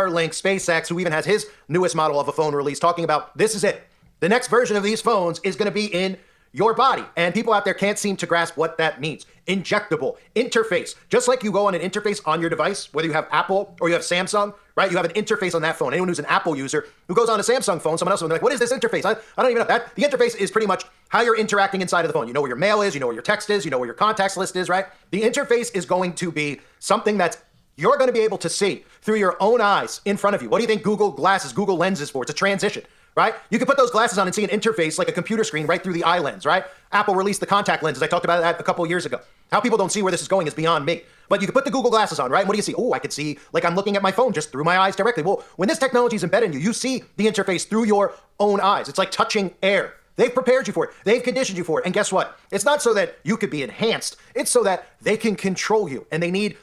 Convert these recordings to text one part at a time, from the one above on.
Starlink, SpaceX, who even has his newest model of a phone release, talking about this is it. The next version of these phones is going to be in your body. And people out there can't seem to grasp what that means. Injectable, interface. Just like you go on an interface on your device, whether you have Apple or you have Samsung, right? You have an interface on that phone. Anyone who's an Apple user who goes on a Samsung phone, someone else will be like, what is this interface? I don't even know that. The interface is pretty much how you're interacting inside of the phone. You know where your mail is, you know where your text is, you know where your contacts list is, right? The interface is going to be something that's you're going to be able to see through your own eyes in front of you. What do you think Google Glasses, Google Lenses for? It's a transition, right? You can put those glasses on and see an interface like a computer screen right through the eye lens, right? Apple released the contact lenses. I talked about that a couple of years ago. How people don't see where this is going is beyond me. But you can put the Google Glasses on, right? And what do you see? Oh, I could see, like I'm looking at my phone just through my eyes directly. Well, when this technology is embedded in you, you see the interface through your own eyes. It's like touching air. They've prepared you for it. They've conditioned you for it. And guess what? It's not so that you could be enhanced. It's so that they can control you. And they need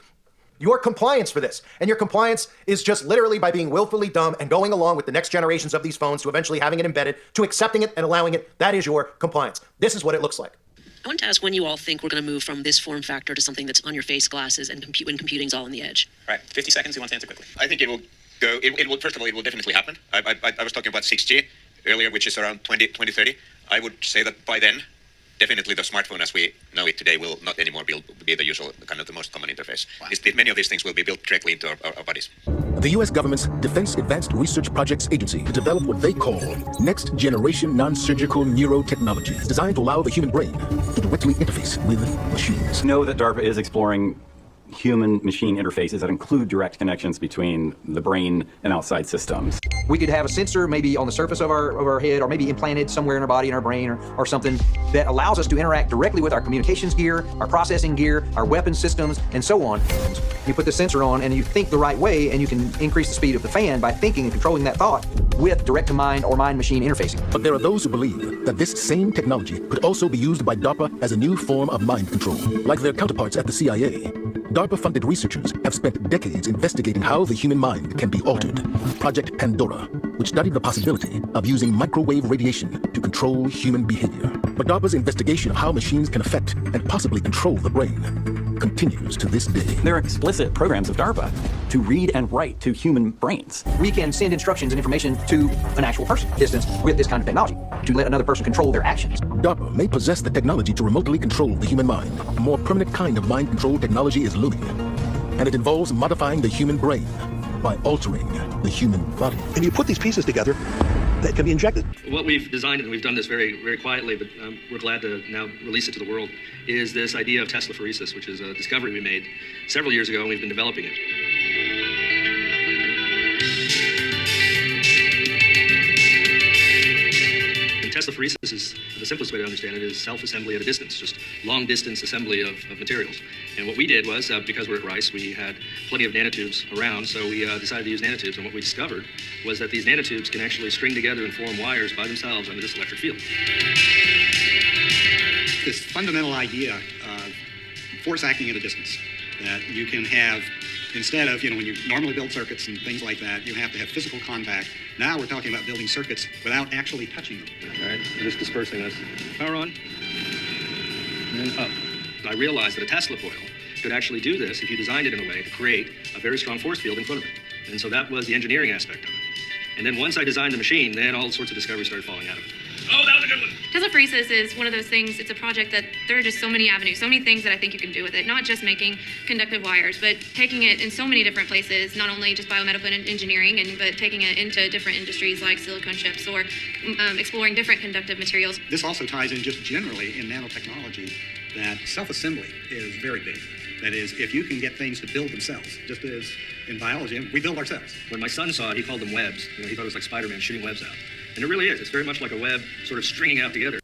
your compliance for this. And your compliance is just literally by being willfully dumb and going along with the next generations of these phones to eventually having it embedded, to accepting it and allowing it. That is your compliance. This is what it looks like. I want to ask when you all think we're going to move from this form factor to something that's on your face glasses and when computing's all on the edge. Right. 50 seconds, you want to answer quickly? I think it will go, it will, first of all, it will definitely happen. I was talking about 6G earlier, which is around 2030. I would say that by then, definitely the smartphone as we know it today will not anymore be the usual, kind of the most common interface. Wow. Many of these things will be built directly into our bodies. The U.S. government's Defense Advanced Research Projects Agency to develop what they call next-generation non-surgical neurotechnologies designed to allow the human brain to directly interface with machines. Know that DARPA is exploring human-machine interfaces that include direct connections between the brain and outside systems. We could have a sensor maybe on the surface of our head, or maybe implanted somewhere in our body, in our brain, or something that allows us to interact directly with our communications gear, our processing gear, our weapon systems, and so on. You put the sensor on and you think the right way, and you can increase the speed of the fan by thinking and controlling that thought with direct-to-mind or mind-machine interfacing. But there are those who believe that this same technology could also be used by DARPA as a new form of mind control. Like their counterparts at the CIA, DARPA-funded researchers have spent decades investigating how the human mind can be altered. Project Pandora, which studied the possibility of using microwave radiation to control human behavior. But DARPA's investigation of how machines can affect and possibly control the brain continues to this day. There are explicit programs of DARPA to read and write to human brains. We can send instructions and information to an actual person distance with this kind of technology to let another person control their actions. DARPA may possess the technology to remotely control the human mind. A more permanent kind of mind control technology is looming, and it involves modifying the human brain by altering the human body. And you put these pieces together that can be injected. What we've designed, and we've done this very, very quietly, but we're glad to now release it to the world, is this idea of Teslaphoresis, which is a discovery we made several years ago, and we've been developing it. And Teslaphoresis is, the simplest way to understand it, is self-assembly at a distance, just long-distance assembly of materials. And what we did was, because we're at Rice, we had plenty of nanotubes around, so we decided to use nanotubes. And what we discovered was that these nanotubes can actually string together and form wires by themselves under this electric field. This fundamental idea of force acting at a distance, that you can have, instead of, when you normally build circuits and things like that, you have to have physical contact. Now we're talking about building circuits without actually touching them. All right, I'm just dispersing this. Power on, and then up. I realized that a Tesla coil could actually do this if you designed it in a way to create a very strong force field in front of it. And so that was the engineering aspect of it. And then once I designed the machine, then all sorts of discoveries started falling out of it. Oh, that was a good one. Teslaphoresis is one of those things, it's a project that there are just so many avenues, so many things that I think you can do with it. Not just making conductive wires, but taking it in so many different places, not only just biomedical engineering, but taking it into different industries like silicone chips or exploring different conductive materials. This also ties in just generally in nanotechnology that self-assembly is very big. That is, if you can get things to build themselves, just as in biology, we build ourselves. When my son saw it, he called them webs. He thought it was like Spider-Man shooting webs out. And it really is. It's very much like a web sort of stringing out together.